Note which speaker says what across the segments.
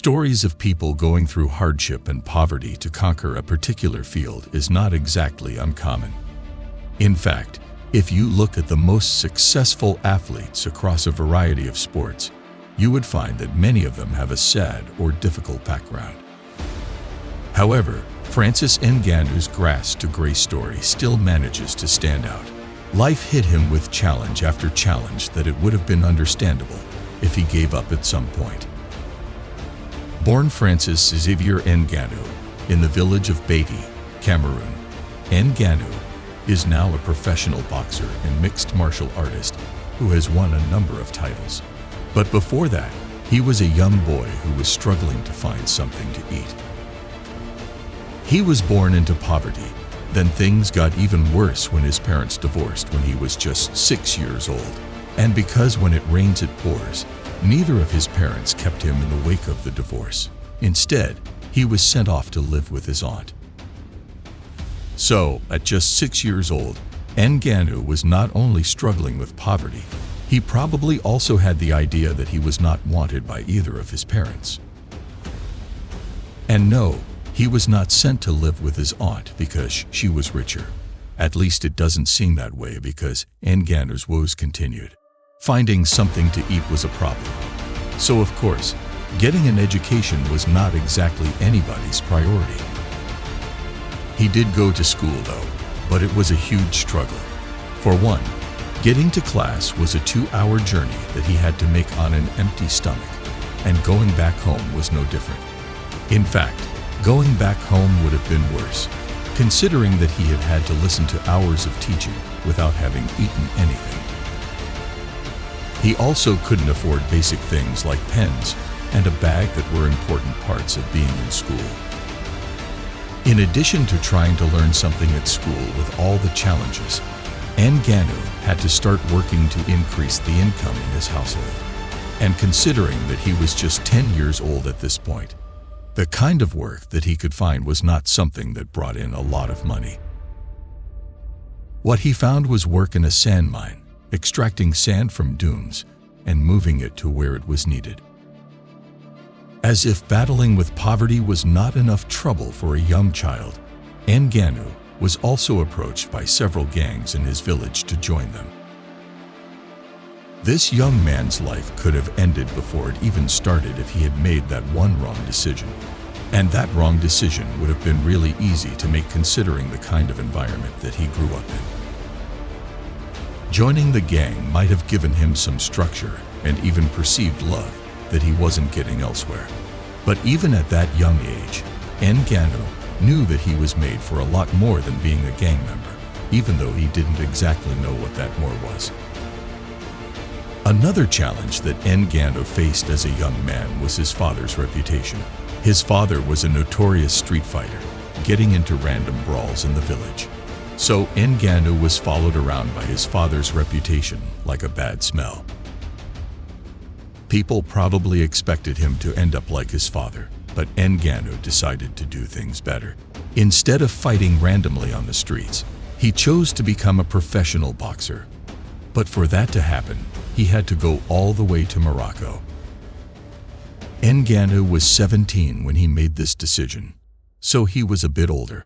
Speaker 1: Stories of people going through hardship and poverty to conquer a particular field is not exactly uncommon. In fact, if you look at the most successful athletes across a variety of sports, you would find that many of them have a sad or difficult background. However, Francis Ngannou's grass-to-grace story still manages to stand out. Life hit him with challenge after challenge that it would have been understandable if he gave up at some point. Born Francis Xavier Ngannou in the village of Beatty, Cameroon, Ngannou is now a professional boxer and mixed martial artist who has won a number of titles. But before that, he was a young boy who was struggling to find something to eat. He was born into poverty. Then things got even worse when his parents divorced when he was just 6 years old. And because when it rains it pours, neither of his parents kept him in the wake of the divorce. Instead, he was sent off to live with his aunt. So, at just 6 years old, Ngannou was not only struggling with poverty, he probably also had the idea that he was not wanted by either of his parents. And no, he was not sent to live with his aunt because she was richer. At least it doesn't seem that way because Ngannou's woes continued. Finding something to eat was a problem. So of course, getting an education was not exactly anybody's priority. He did go to school though, but it was a huge struggle. For one, getting to class was a 2-hour journey that he had to make on an empty stomach, and going back home was no different. In fact, going back home would have been worse, considering that he had had to listen to hours of teaching without having eaten anything. He also couldn't afford basic things like pens and a bag that were important parts of being in school. In addition to trying to learn something at school with all the challenges, Ngannou had to start working to increase the income in his household. And considering that he was just 10 years old at this point, the kind of work that he could find was not something that brought in a lot of money. What he found was work in a sand mine, extracting sand from dunes and moving it to where it was needed. As if battling with poverty was not enough trouble for a young child, Ngannou was also approached by several gangs in his village to join them. This young man's life could have ended before it even started if he had made that one wrong decision. And that wrong decision would have been really easy to make considering the kind of environment that he grew up in. Joining the gang might have given him some structure and even perceived love that he wasn't getting elsewhere. But even at that young age, Ngannou knew that he was made for a lot more than being a gang member, even though he didn't exactly know what that more was. Another challenge that Ngannou faced as a young man was his father's reputation. His father was a notorious street fighter, getting into random brawls in the village. So Ngannou was followed around by his father's reputation like a bad smell. People probably expected him to end up like his father, but Ngannou decided to do things better. Instead of fighting randomly on the streets, he chose to become a professional boxer. But for that to happen, he had to go all the way to Morocco. Ngannou was 17 when he made this decision, so he was a bit older.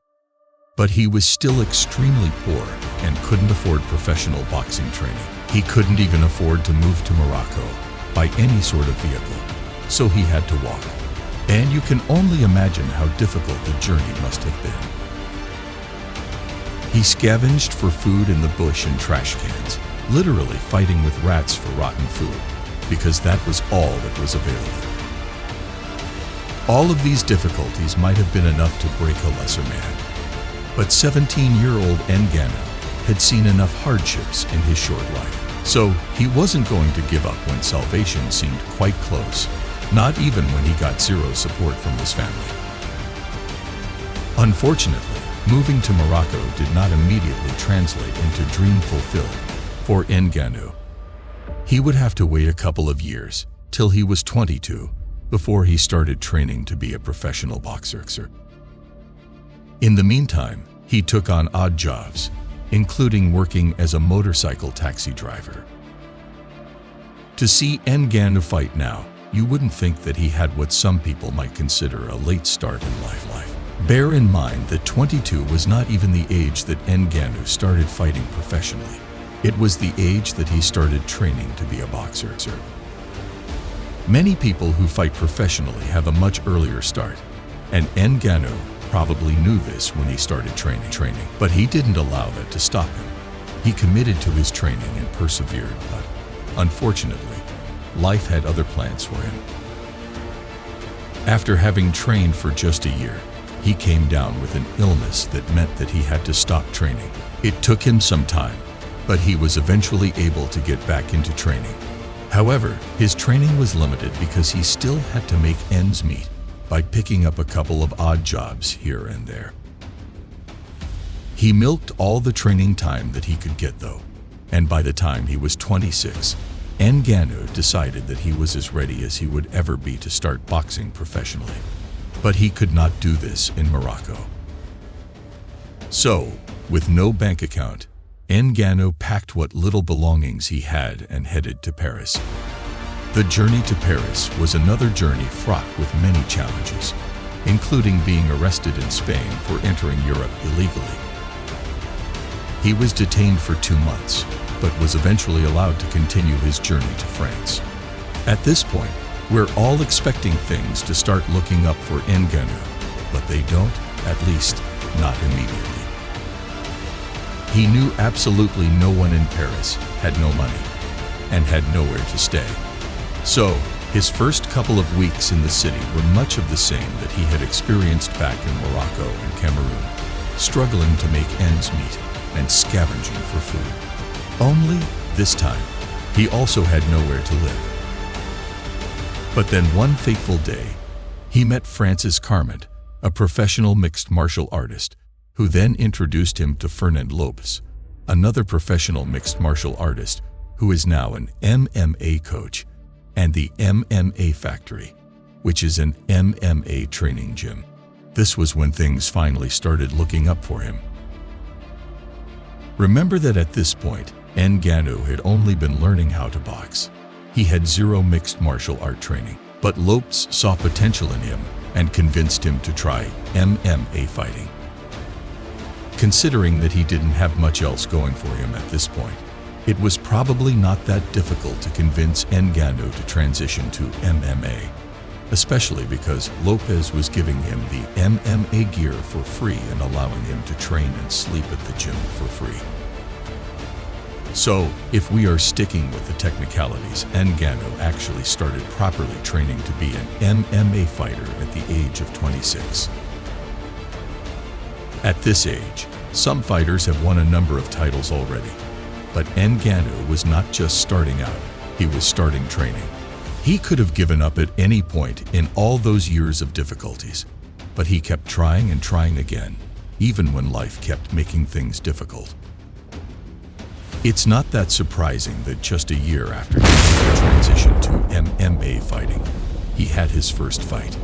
Speaker 1: But he was still extremely poor and couldn't afford professional boxing training. He couldn't even afford to move to Morocco by any sort of vehicle, so he had to walk. And you can only imagine how difficult the journey must have been. He scavenged for food in the bush and trash cans, literally fighting with rats for rotten food, because that was all that was available. All of these difficulties might have been enough to break a lesser man. But 17-year-old Ngannou had seen enough hardships in his short life, so he wasn't going to give up when salvation seemed quite close, not even when he got zero support from his family. Unfortunately, moving to Morocco did not immediately translate into dream fulfilled for Ngannou. He would have to wait a couple of years, till he was 22, before he started training to be a professional boxer. In the meantime, he took on odd jobs, including working as a motorcycle taxi driver. To see Ngannou fight now, you wouldn't think that he had what some people might consider a late start in life. Bear in mind that 22 was not even the age that Ngannou started fighting professionally. It was the age that he started training to be a boxer. Many people who fight professionally have a much earlier start, and Ngannou probably knew this when he started training. But he didn't allow that to stop him. He committed to his training and persevered, but unfortunately, life had other plans for him. After having trained for just a year, he came down with an illness that meant that he had to stop training. It took him some time, but he was eventually able to get back into training. However, his training was limited because he still had to make ends meet by picking up a couple of odd jobs here and there. He milked all the training time that he could get though, and by the time he was 26, Ngannou decided that he was as ready as he would ever be to start boxing professionally. But he could not do this in Morocco. So, with no bank account, Ngannou packed what little belongings he had and headed to Paris. The journey to Paris was another journey fraught with many challenges, including being arrested in Spain for entering Europe illegally. He was detained for 2 months, but was eventually allowed to continue his journey to France. At this point, we're all expecting things to start looking up for Ngannou, but they don't, at least not immediately. He knew absolutely no one in Paris, had no money, and had nowhere to stay. So, his first couple of weeks in the city were much of the same that he had experienced back in Morocco and Cameroon, struggling to make ends meet and scavenging for food. Only, this time, he also had nowhere to live. But then one fateful day, he met Francis Carmont, a professional mixed martial artist, who then introduced him to Fernand Lopes, another professional mixed martial artist who is now an MMA coach, and the MMA Factory, which is an MMA training gym. This was when things finally started looking up for him. Remember that at this point, Ngannou had only been learning how to box. He had zero mixed martial art training, but Lopes saw potential in him and convinced him to try MMA fighting. Considering that he didn't have much else going for him at this point, it was probably not that difficult to convince Ngannou to transition to MMA, especially because Lopes was giving him the MMA gear for free and allowing him to train and sleep at the gym for free. So, if we are sticking with the technicalities, Ngannou actually started properly training to be an MMA fighter at the age of 26. At this age, some fighters have won a number of titles already, but Ngannou was not just starting out, he was starting training. He could have given up at any point in all those years of difficulties, but he kept trying and trying again, even when life kept making things difficult. It's not that surprising that just a year after he made the transition to MMA fighting, he had his first fight.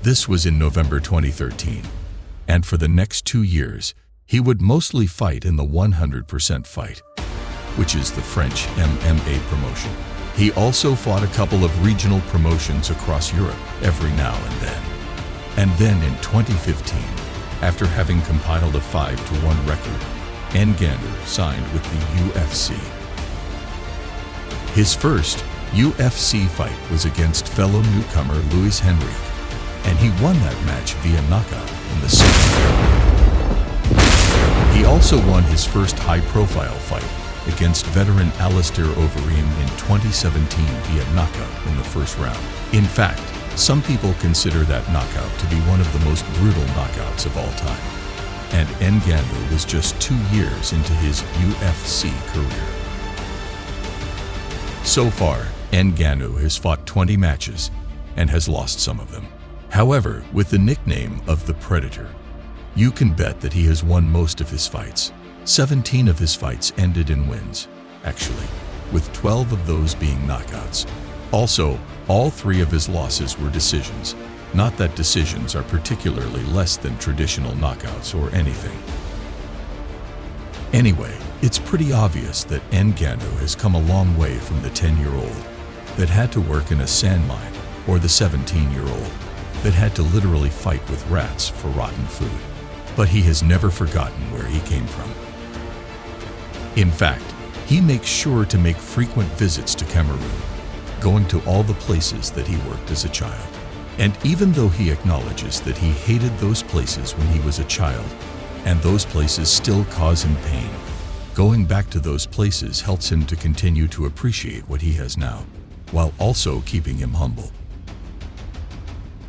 Speaker 1: This was in November 2013, and for the next 2 years, he would mostly fight in the 100% fight, which is the French MMA promotion. He also fought a couple of regional promotions across Europe every now and then. And then in 2015, after having compiled a 5-1 record, Ngannou signed with the UFC. His first UFC fight was against fellow newcomer Luis Henrique, and he won that match via knockout in the second round. He also won his first high-profile fight against veteran Alistair Overeem in 2017 via knockout in the first round. In fact, some people consider that knockout to be one of the most brutal knockouts of all time. And Ngannou was just 2 years into his UFC career. So far, Ngannou has fought 20 matches and has lost some of them. However, with the nickname of the Predator, you can bet that he has won most of his fights. 17 of his fights ended in wins, actually, with 12 of those being knockouts. Also, all 3 of his losses were decisions. Not that decisions are particularly less than traditional knockouts or anything. Anyway, it's pretty obvious that Ngannou has come a long way from the 10-year-old that had to work in a sand mine, or the 17-year-old that had to literally fight with rats for rotten food. But he has never forgotten where he came from. In fact, he makes sure to make frequent visits to Cameroon, going to all the places that he worked as a child. And even though he acknowledges that he hated those places when he was a child, and those places still cause him pain, going back to those places helps him to continue to appreciate what he has now, while also keeping him humble.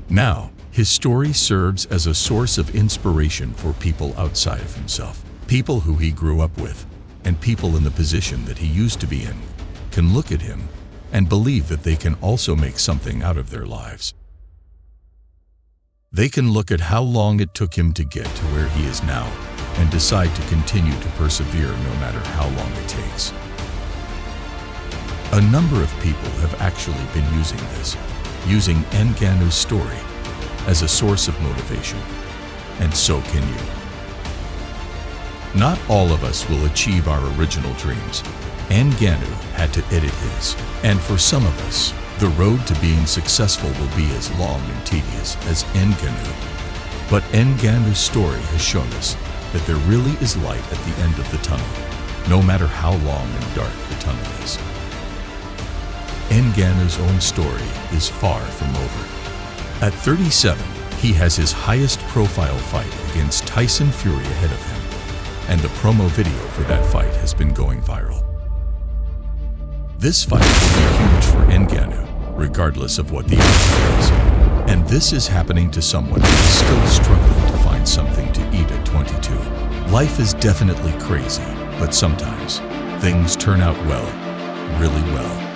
Speaker 1: Now, his story serves as a source of inspiration for people outside of himself. People who he grew up with, and people in the position that he used to be in, can look at him and believe that they can also make something out of their lives. They can look at how long it took him to get to where he is now and decide to continue to persevere no matter how long it takes. A number of people have actually been using Ngannou's story as a source of motivation, and so can you. Not all of us will achieve our original dreams. Ngannou had to edit his, and for some of us, the road to being successful will be as long and tedious as Ngannou. But Ngannou's story has shown us that there really is light at the end of the tunnel, no matter how long and dark the tunnel is. Ngannou's own story is far from over. At 37, he has his highest profile fight against Tyson Fury ahead of him, and the promo video for that fight has been going viral. This fight will be huge for Ngannou, regardless of what the outcome is. And this is happening to someone who is still struggling to find something to eat at 22. Life is definitely crazy, but sometimes things turn out well, really well.